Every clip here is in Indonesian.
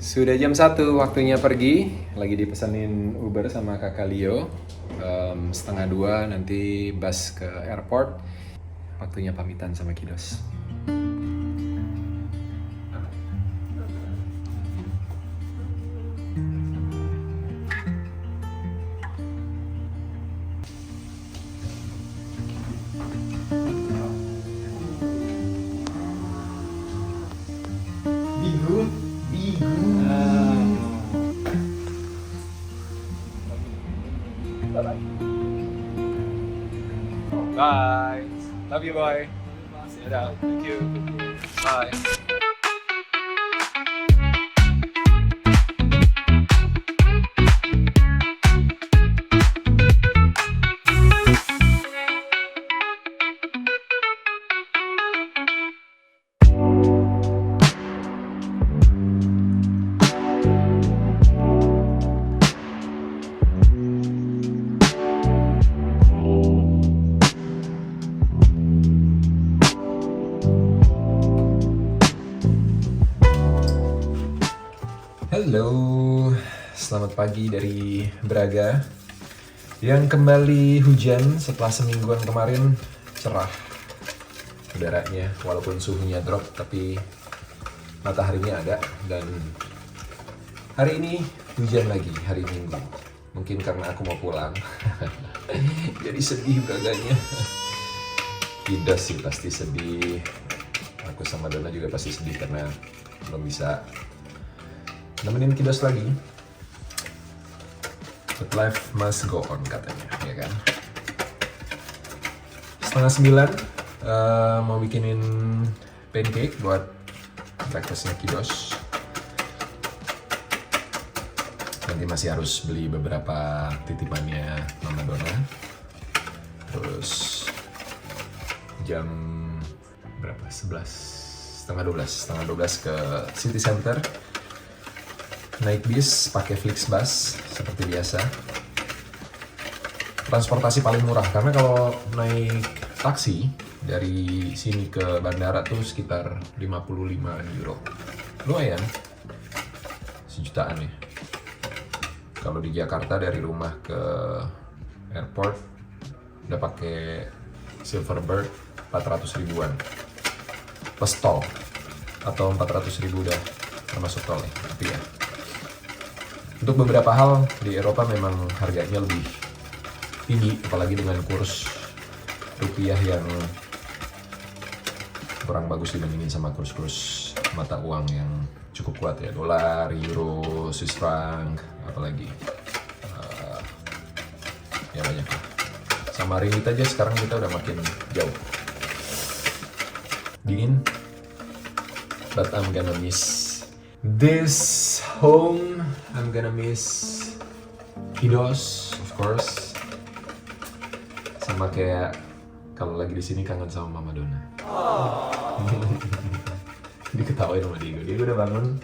Sudah jam 1, waktunya pergi. Lagi dipesanin Uber sama kakak Leo. 1:30 nanti bus ke airport. Waktunya pamitan sama Kidos. Bigu. Bye. Love you, boy. Dadah. Thank you. Bye. Halo, selamat pagi dari Braga yang kembali hujan setelah semingguan kemarin. Cerah udaranya, walaupun suhunya drop, tapi mataharinya ada. Dan hari ini hujan lagi, hari Minggu. Mungkin karena aku mau pulang, jadi sedih Braganya. Kidos sih pasti sedih, aku sama Dona juga pasti sedih karena belum bisa nemenin Kidos lagi. But life must go on katanya, ya kan? 8:30 mau bikinin pancake buat breakfastnya Kidos. Nanti masih harus beli beberapa titipannya Mama Dona. Terus jam berapa? 11:30 ke City Center. Naik bis, pakai Flixbus seperti biasa. Transportasi paling murah, karena kalau naik taksi dari sini ke bandara tuh sekitar 55 euro. Lumayan, sejutaan ya. Kalau di Jakarta dari rumah ke airport udah pakai Silverbird 400 ribuan plus tol, atau 400 ribu udah termasuk tol ya. Tapi ya, untuk beberapa hal di Eropa memang harganya lebih tinggi, apalagi dengan kurs rupiah yang kurang bagus dibandingin sama kurs-kurs mata uang yang cukup kuat ya, dolar, euro, Swiss franc, apalagi ya banyak lah. Sama ringgit aja sekarang kita udah makin jauh. Dingin, but I'm gonna miss this home. I'm gonna miss Kidos, of course. Sama kayak kalau lagi di sini kangen sama Mama Dona. Diketawain sama Diego. Diego udah bangun,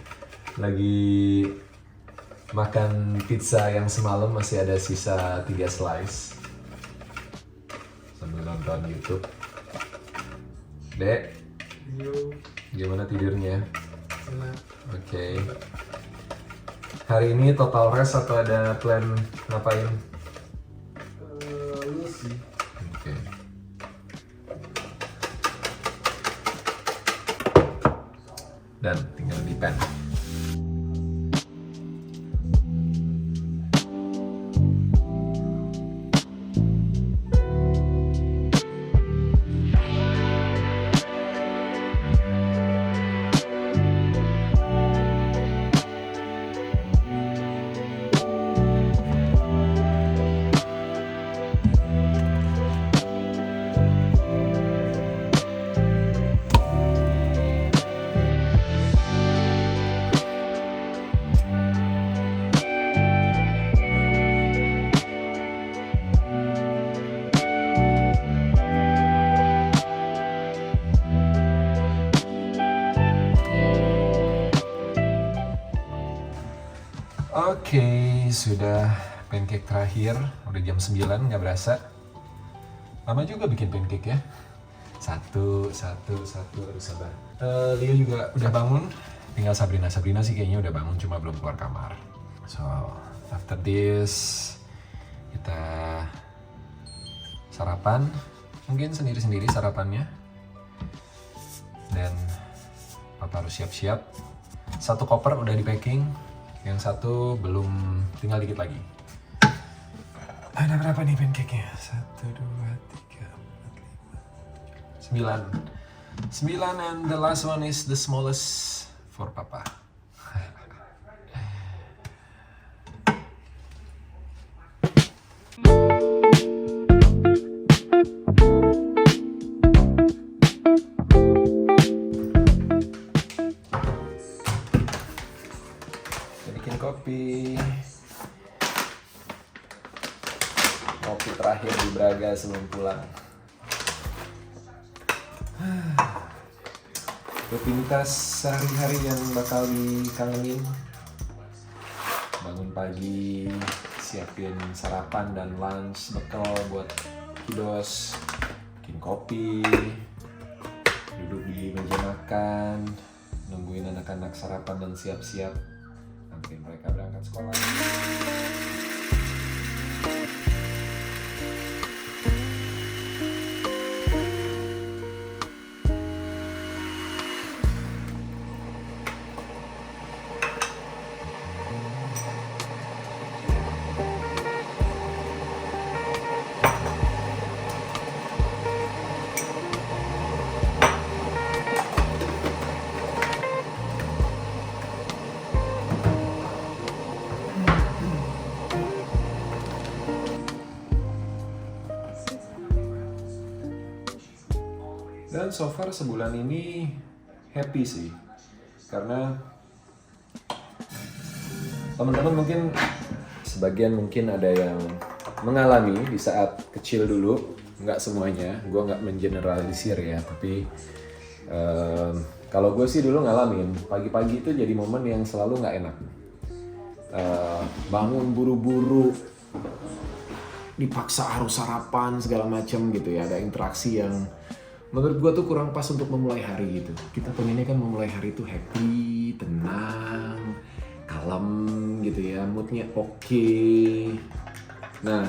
lagi makan pizza yang semalam masih ada sisa 3 slice sambil nonton YouTube. Dek, gimana tidurnya? Oke. Hari ini total rest atau ada plan ngapain? Lu sih. Oke. Dan tinggal di pen. Oke, sudah pancake terakhir. Udah jam 9, nggak berasa. Lama juga bikin pancake ya. Satu, aduh sabar. Leo juga udah bangun, tinggal Sabrina sih kayaknya udah bangun cuma belum keluar kamar. So after this kita sarapan, mungkin sendiri-sendiri sarapannya, dan papa harus siap-siap. Satu koper udah di packing, yang satu belum, tinggal dikit lagi. Ada berapa nih pancake-nya? 1, 2, 3, 4, 5, 9, and the last one is the smallest for papa. Bikin kopi terakhir di Braga sebelum pulang. Rutinitas sehari-hari yang bakal dikangenin. Bangun pagi, siapin sarapan dan lunch bekal buat kiddos, bikin kopi, duduk di meja makan, nungguin anak-anak sarapan dan siap-siap sampai mereka berangkat sekolah. Dan so far sebulan ini happy sih, karena teman-teman mungkin sebagian mungkin ada yang mengalami di saat kecil dulu, nggak semuanya, gue nggak mengeneralisir ya, tapi kalau gue sih dulu ngalamin pagi-pagi itu jadi momen yang selalu nggak enak. Bangun buru-buru, dipaksa harus sarapan segala macam gitu ya, ada interaksi yang menurut gue tuh kurang pas untuk memulai hari gitu. Kita pengennya kan memulai hari itu happy, tenang, kalem gitu ya, moodnya oke. Nah,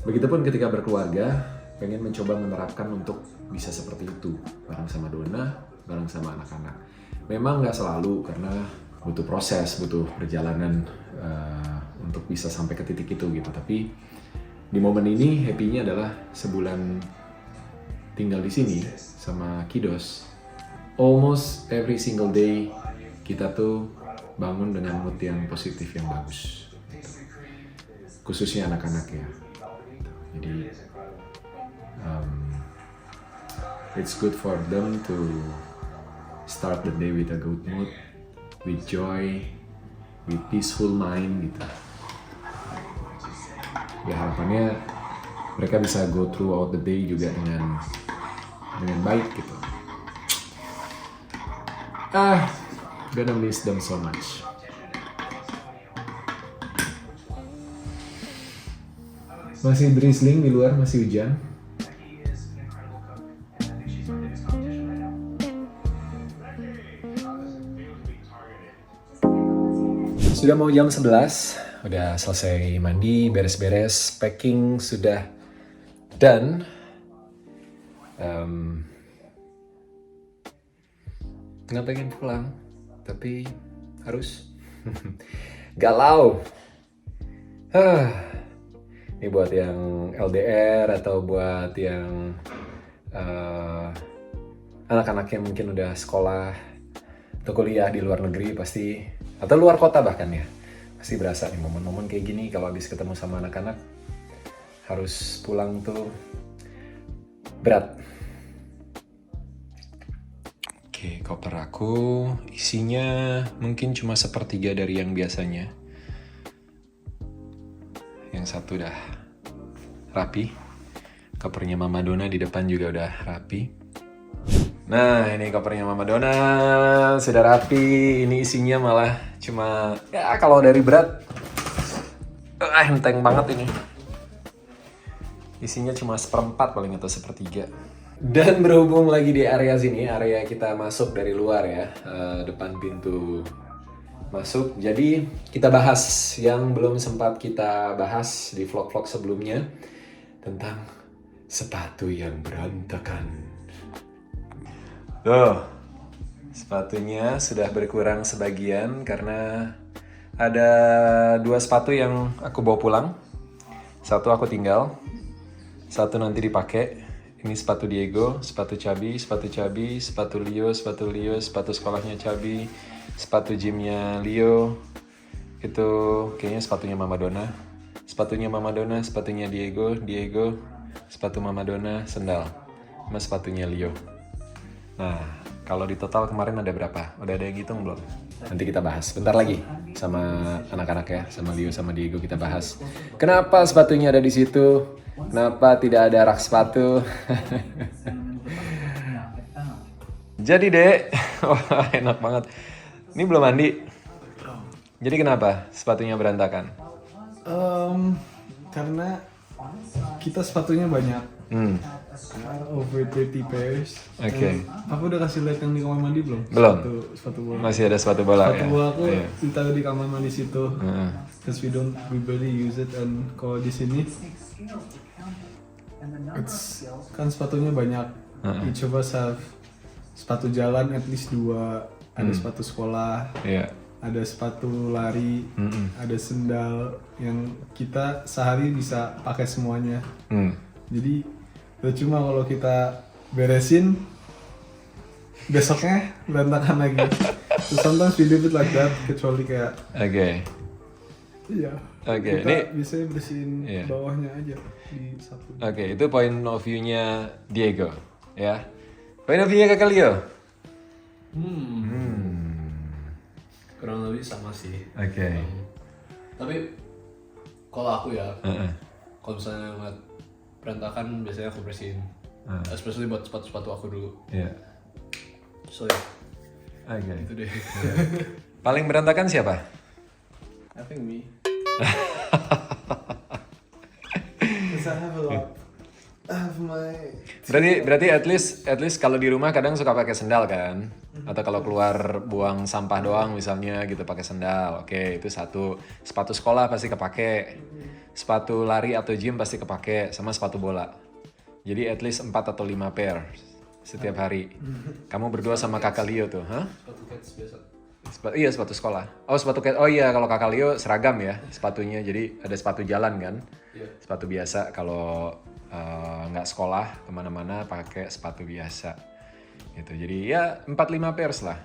begitupun ketika berkeluarga, pengen mencoba menerapkan untuk bisa seperti itu, bareng sama Dona, bareng sama anak-anak. Memang nggak selalu, karena butuh proses, butuh perjalanan untuk bisa sampai ke titik itu gitu. Tapi di momen ini happy-nya adalah sebulan tinggal di sini sama kiddos. Almost every single day kita tuh bangun dengan mood yang positif, yang bagus. Khususnya anak-anak ya. Jadi it's good for them to start the day with a good mood, with joy, with peaceful mind gitu. Ya harapannya mereka bisa go throughout the day juga dengan baik gitu. Gonna miss them so much. Masih drizzling di luar, masih hujan. Sudah mau jam 11. Udah selesai mandi, beres-beres, packing sudah done. Nggak pengen pulang, tapi harus. Galau. Ini buat yang LDR atau buat yang anak-anak yang mungkin udah sekolah atau kuliah di luar negeri pasti, atau luar kota bahkan ya. Pasti berasa nih momen-momen kayak gini kalau habis ketemu sama anak-anak, harus pulang tuh berat. Oke, koper aku isinya mungkin cuma sepertiga dari yang biasanya. Yang satu udah rapi, kopernya Mama Dona di depan juga udah rapi. Nah, ini kopernya Mama Dona sudah rapi. Ini isinya malah cuma, ya kalau dari berat, enteng banget ini. Isinya cuma 1/4 paling atau 1/3. Dan berhubung lagi di area sini, area kita masuk dari luar ya, depan pintu masuk. Jadi kita bahas yang belum sempat kita bahas di vlog-vlog sebelumnya tentang sepatu yang berantakan. Tuh, sepatunya sudah berkurang sebagian karena ada 2 sepatu yang aku bawa pulang. Satu aku tinggal, satu nanti dipakai. Ini sepatu Diego, sepatu Cabi, sepatu Leo, sepatu sekolahnya Cabi, sepatu gymnya Leo. Itu kayaknya sepatunya Mama Donna. Sepatunya Mama Donna, sepatunya Diego, sepatu Mama Donna, sendal. Sama sepatunya Leo. Nah, kalau di total kemarin ada berapa? Udah ada yang hitung belum? Nanti kita bahas. Bentar lagi sama anak-anak ya, sama Leo sama Diego kita bahas. Kenapa sepatunya ada di situ? Kenapa tidak ada rak sepatu? Jadi dek, wah enak banget. Ini belum mandi. Jadi kenapa sepatunya berantakan? Karena kita sepatunya banyak. Over 30 pairs. Oke. Aku udah kasih lihat yang di kamar mandi belum? Belum. Sepatu bola. Masih ada sepatu bola Sepatu ya? bola aku Iya. ditaruh di kamar mandi situ. Because we barely use it, and kalau di sini kan sepatunya banyak. Each of us have sepatu jalan at least 2, ada sepatu sekolah, Iya. ada sepatu lari, ada sendal yang kita sehari bisa pakai semuanya. Jadi cuma kalau kita beresin besoknya berantakan lagi. So sometimes we leave it like that, kecuali kayak Oke. iya. Oke, Kita ini- biasanya bersihin Iya. bawahnya aja di sapu. Oke, itu point of view-nya Diego, ya. Point of view-nya Kakak Leo. Kurang lebih sama sih. Oke. Tapi kalau aku ya, kalau misalnya ngeliat berantakan biasanya aku bersihin. Especially buat sepatu-sepatu aku dulu. Iya. So ya, Oke. itu deh. Paling berantakan siapa? I think me. Cause I have a lot. I have my. Berarti at least kalau di rumah kadang suka pakai sendal kan? Atau kalau keluar buang sampah doang misalnya gitu pakai sendal. Oke, itu satu. Sepatu sekolah pasti kepake. Sepatu lari atau gym pasti kepake sama sepatu bola. Jadi at least 4 atau 5 pair setiap hari. Kamu berdua sama Kakak Leo tuh, hah? Sepatu cats biasa. Iya, sepatu sekolah. Oh, oh iya, kalau Kakak Leo seragam ya sepatunya. Jadi ada sepatu jalan kan? Iya. Sepatu biasa kalau nggak sekolah kemana-mana pakai sepatu biasa. Gitu. Jadi ya 4-5 pairs lah.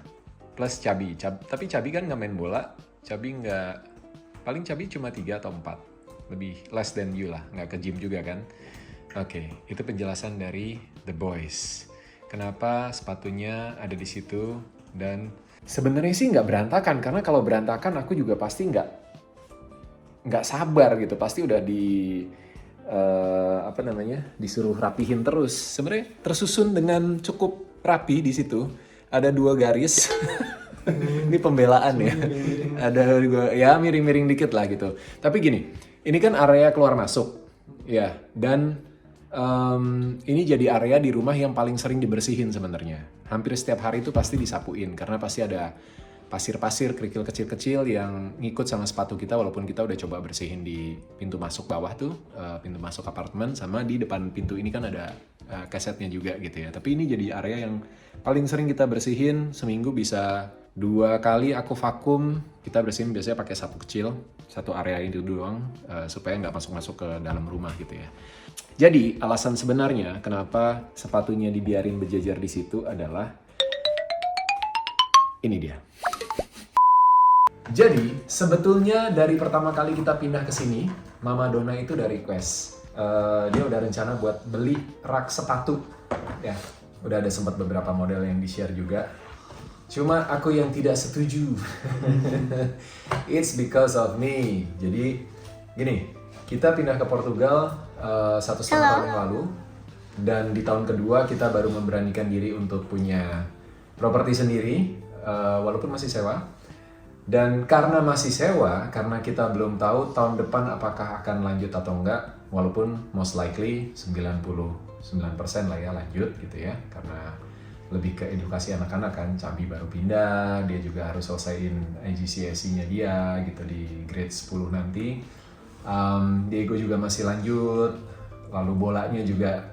Plus Cabi. Tapi Cabi kan nggak main bola. Cabi nggak... Paling Cabi cuma 3 atau 4. Lebih less than you lah. Nggak ke gym juga kan? Oke, itu penjelasan dari The Boys. Kenapa sepatunya ada di situ dan sebenarnya sih nggak berantakan, karena kalau berantakan aku juga pasti nggak sabar gitu, pasti udah disuruh rapihin terus. Sebenarnya tersusun dengan cukup rapi di situ, ada 2 garis. Ini pembelaan ya, ada 2 ya miring-miring dikit lah gitu. Tapi gini, ini kan area keluar masuk, ya, dan ini jadi area di rumah yang paling sering dibersihin sebenarnya. Hampir setiap hari itu pasti disapuin karena pasti ada pasir-pasir, kerikil kecil-kecil yang ngikut sama sepatu kita walaupun kita udah coba bersihin di pintu masuk bawah tuh, pintu masuk apartemen, sama di depan pintu ini kan ada kasetnya juga gitu ya. Tapi ini jadi area yang paling sering kita bersihin, seminggu bisa 2 kali aku vakum. Kita bersihin biasanya pakai sapu kecil, satu area itu doang supaya nggak masuk-masuk ke dalam rumah gitu ya. Jadi alasan sebenarnya kenapa sepatunya dibiarin berjejer di situ adalah ini dia. Jadi sebetulnya dari pertama kali kita pindah ke sini, Mama Donna itu udah request. Dia udah rencana buat beli rak sepatu. Ya, udah ada sempat beberapa model yang di-share juga. Cuma aku yang tidak setuju. It's because of me. Jadi gini, kita pindah ke Portugal 1,5 tahun yang lalu. Dan di tahun kedua kita baru memberanikan diri untuk punya properti sendiri, walaupun masih sewa. Dan karena masih sewa, karena kita belum tahu tahun depan apakah akan lanjut atau enggak, walaupun most likely 90 99% lah ya lanjut gitu ya, karena lebih ke edukasi anak-anak kan. Cabi baru pindah, dia juga harus selesaiin IGCSE-nya dia gitu di grade 10 nanti. Diego juga masih lanjut, lalu bolanya juga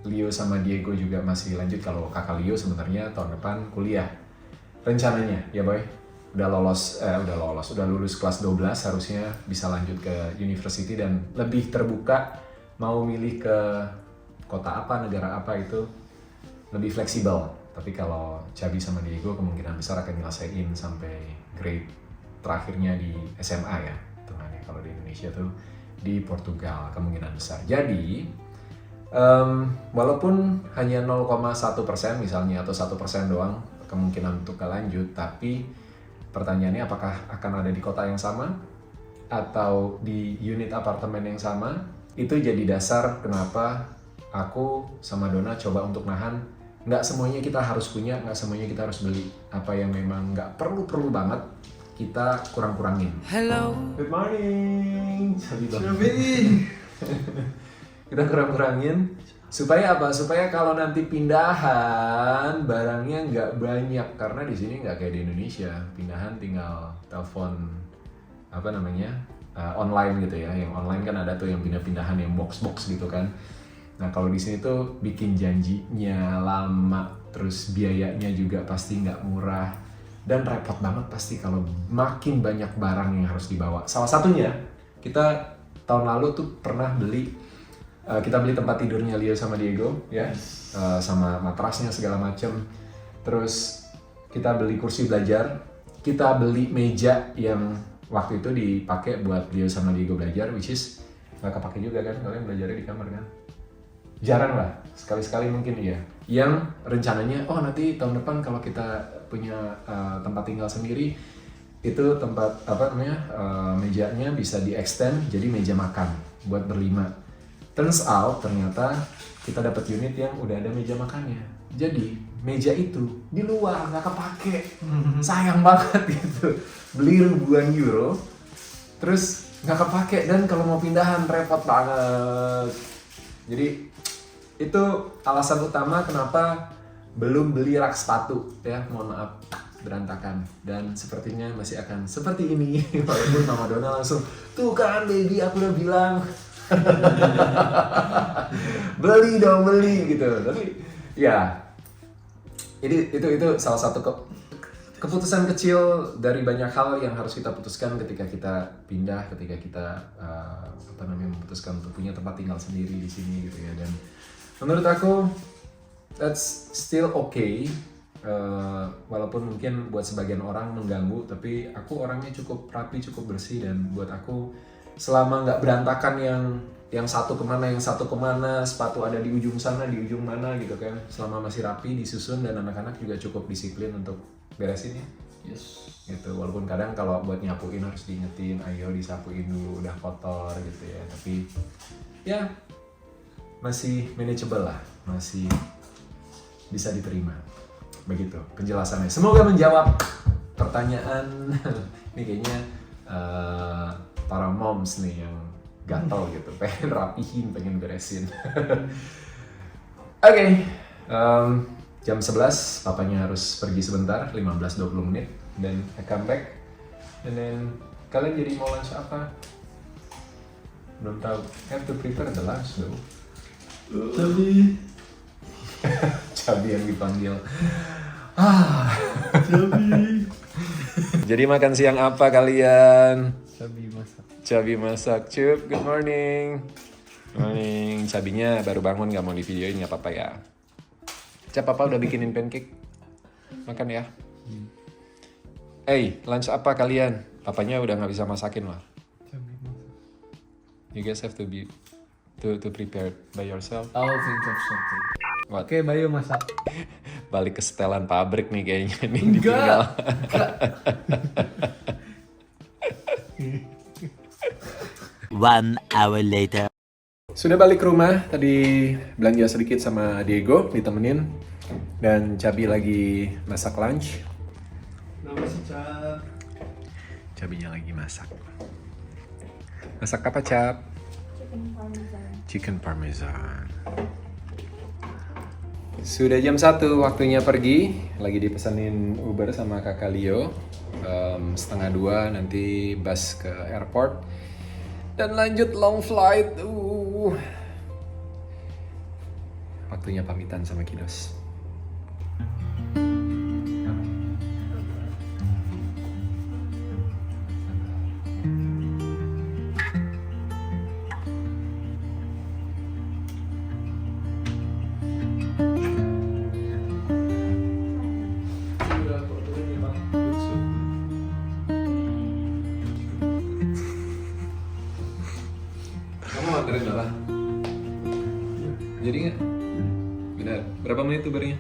Leo sama Diego juga masih lanjut. Kalau kakak Leo sebenarnya tahun depan kuliah rencananya ya boy, udah lulus kelas 12, harusnya bisa lanjut ke university dan lebih terbuka mau milih ke kota apa, negara apa, itu lebih fleksibel. Tapi kalau Cabi sama Diego kemungkinan besar akan nyelesain sampai grade terakhirnya di SMA ya, hitungannya kalau di Indonesia tuh di Portugal kemungkinan besar. Jadi walaupun hanya 0,1% misalnya atau 1% doang kemungkinan untuk lanjut, tapi pertanyaannya apakah akan ada di kota yang sama atau di unit apartemen yang sama? Itu jadi dasar kenapa aku sama Dona coba untuk nahan. Nggak semuanya kita harus punya, nggak semuanya kita harus beli. Apa yang memang nggak perlu banget, kita kurang-kurangin. Hello. Good morning. Kita kurang-kurangin. Supaya apa? Supaya kalau nanti pindahan, barangnya nggak banyak. Karena di sini nggak kayak di Indonesia. Pindahan tinggal telepon, online gitu ya. Yang online kan ada tuh yang pindah-pindahan, yang box-box gitu kan. Nah kalau di sini tuh bikin janjinya lama, terus biayanya juga pasti nggak murah, dan repot banget pasti kalau makin banyak barang yang harus dibawa. Salah satunya kita tahun lalu tuh pernah kita beli tempat tidurnya Leo sama Diego ya, sama matrasnya segala macem. Terus kita beli kursi belajar, kita beli meja yang waktu itu dipakai buat Leo sama Diego belajar, which is nggak kepake juga kan, kalian belajarnya di kamar kan. Jarang lah, sekali-sekali mungkin iya. Yang rencananya, nanti tahun depan kalau kita punya tempat tinggal sendiri, itu tempat mejanya bisa di-extend jadi meja makan buat berlima. Turns out ternyata kita dapat unit yang udah ada meja makannya. Jadi meja itu di luar nggak kepake, sayang banget gitu. Beli ribuan euro, terus nggak kepake, dan kalau mau pindahan repot banget. Jadi itu alasan utama kenapa belum beli rak sepatu ya, mohon maaf berantakan, dan sepertinya masih akan seperti ini. Walaupun Mama Dona langsung, tuh kan baby aku udah bilang beli gitu. Tapi ya itu salah satu keputusan kecil dari banyak hal yang harus kita putuskan ketika kita pindah, ketika kita memutuskan untuk punya tempat tinggal sendiri di sini gitu ya. Dan menurut aku that's still okay, walaupun mungkin buat sebagian orang mengganggu, tapi aku orangnya cukup rapi, cukup bersih, dan buat aku selama nggak berantakan yang satu kemana, sepatu ada di ujung sana, di ujung mana gitu kan, selama masih rapi, disusun, dan anak-anak juga cukup disiplin untuk beresin ya. Yes. Gitu, walaupun kadang kalau buat nyapuin harus diingetin, ayo disapuin dulu, udah kotor gitu ya, tapi ya masih manageable lah, masih bisa diterima. Begitu penjelasannya. Semoga menjawab pertanyaan. Ini kayaknya para moms nih yang gatel gitu, pengen rapihin, pengen beresin. Oke, jam 11 papanya harus pergi sebentar, 15-20 menit, dan I come back. And then kalian jadi mau lunch apa? Belum tahu. Have to prepare the lunch though. Cabi yang dipanggil. Cabi. Jadi makan siang apa kalian? Cabi masak. Cup, good morning. Morning. Cabinya baru bangun, nggak mau di videoin, nggak apa-apa ya. Cap, papa udah bikinin pancake. Makan ya. Lunch apa kalian? Papanya udah nggak bisa masakin lah. You guys have to prepare by yourself. I'll think of something. What? Oke, Bayu masak. Balik ke setelan pabrik nih kayaknya nih. Enggak. One hour later. Sudah balik ke rumah, tadi belanja sedikit sama Diego, ditemenin. Dan Cabi lagi masak lunch. Nama si Cap. Cabinya lagi masak. Masak apa, Cap? Chicken parmesan. Chicken parmesan. Sudah jam 1, waktunya pergi. Lagi dipesanin Uber sama kakak Leo. 1:30 nanti bus ke airport. Dan lanjut long flight. Waktunya pamitan sama Kidos. Kamu anterin Bella? Jadi nggak? Benar. Berapa menit tuh barunya?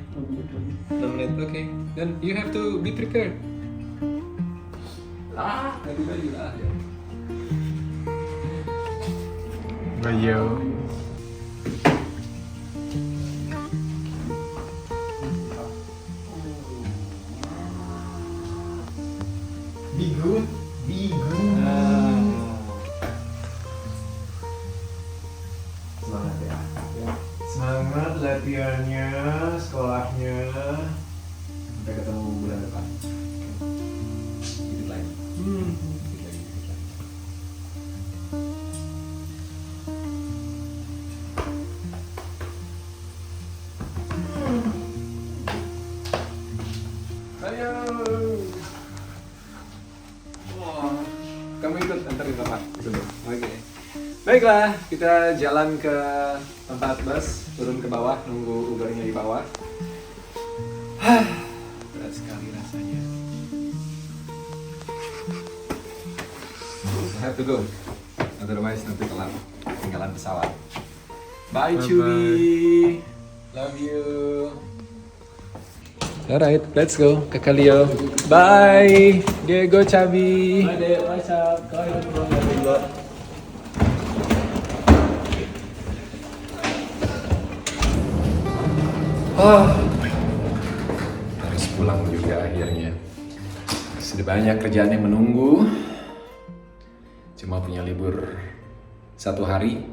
6 menit, oke. Then you have to be prepared. Ganti baju lah. Bayo. Be good. Semangat ya. Semangat latihannya, sekolahnya. Sampai ketemu bulan depan. Dikit lagi. Dikit lagi. Ayo. Wah, kamu ikut anterin Bapak dulu. Oke. Baiklah, kita jalan ke tempat bus, turun ke bawah, nunggu Ubernya di bawah. Berat sekali rasanya. I have to go, otherwise nanti telat tinggalan pesawat. Bye, Chewy. Love you. Alright, let's go, Kakak Leo. Bye, Diego, Chabi. Hai Dek, what's up? Kau yang pulang dari juga. Harus pulang juga akhirnya. Sudah banyak kerjaan yang menunggu. Cuma punya libur 1 hari,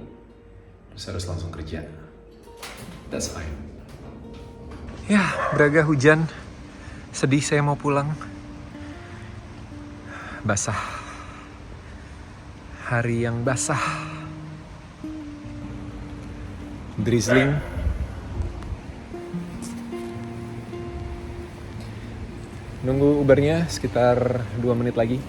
terus harus langsung kerja. That's fine. Ya, Braga hujan. Sedih saya mau pulang. Basah. Hari yang basah. Drizzling. Nunggu Ubernya sekitar 2 menit lagi.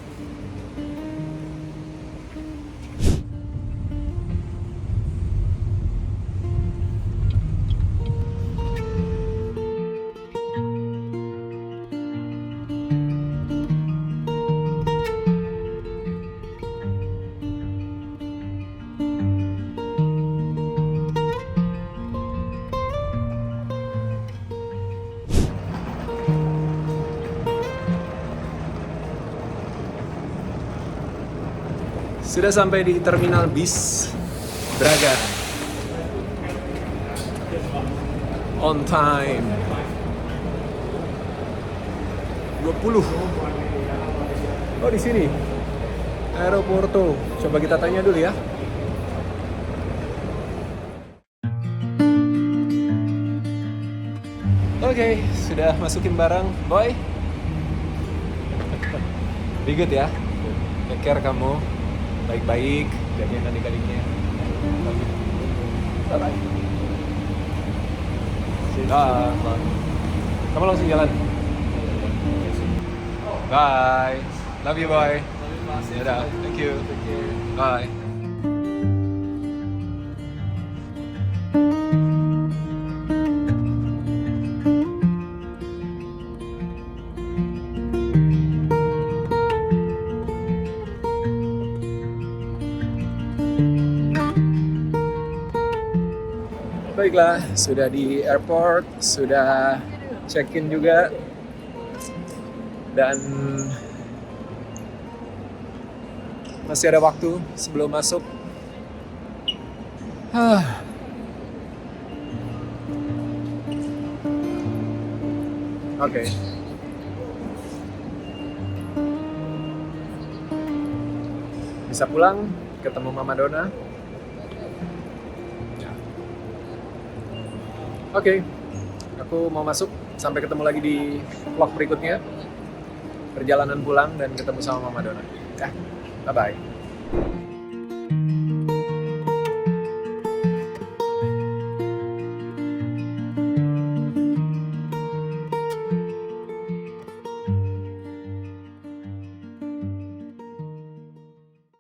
Sudah sampai di terminal bis Braga. On time. 20. Oh, di sini. Aeroporto. Coba kita tanya dulu ya. Oke, sudah masukin barang, boy. Be good ya. Take care kamu. Baik-baik, jagain adik-adiknya. Bye-bye. Kamu langsung jalan. Bye. Love you, boy. Dadah. Thank you. Bye. Baiklah, sudah di airport, sudah check-in juga, dan masih ada waktu sebelum masuk. Oke. Bisa pulang, ketemu Mama Dona. Oke. aku mau masuk. Sampai ketemu lagi di vlog berikutnya. Perjalanan pulang dan ketemu sama Mama Dona. Ya, bye-bye.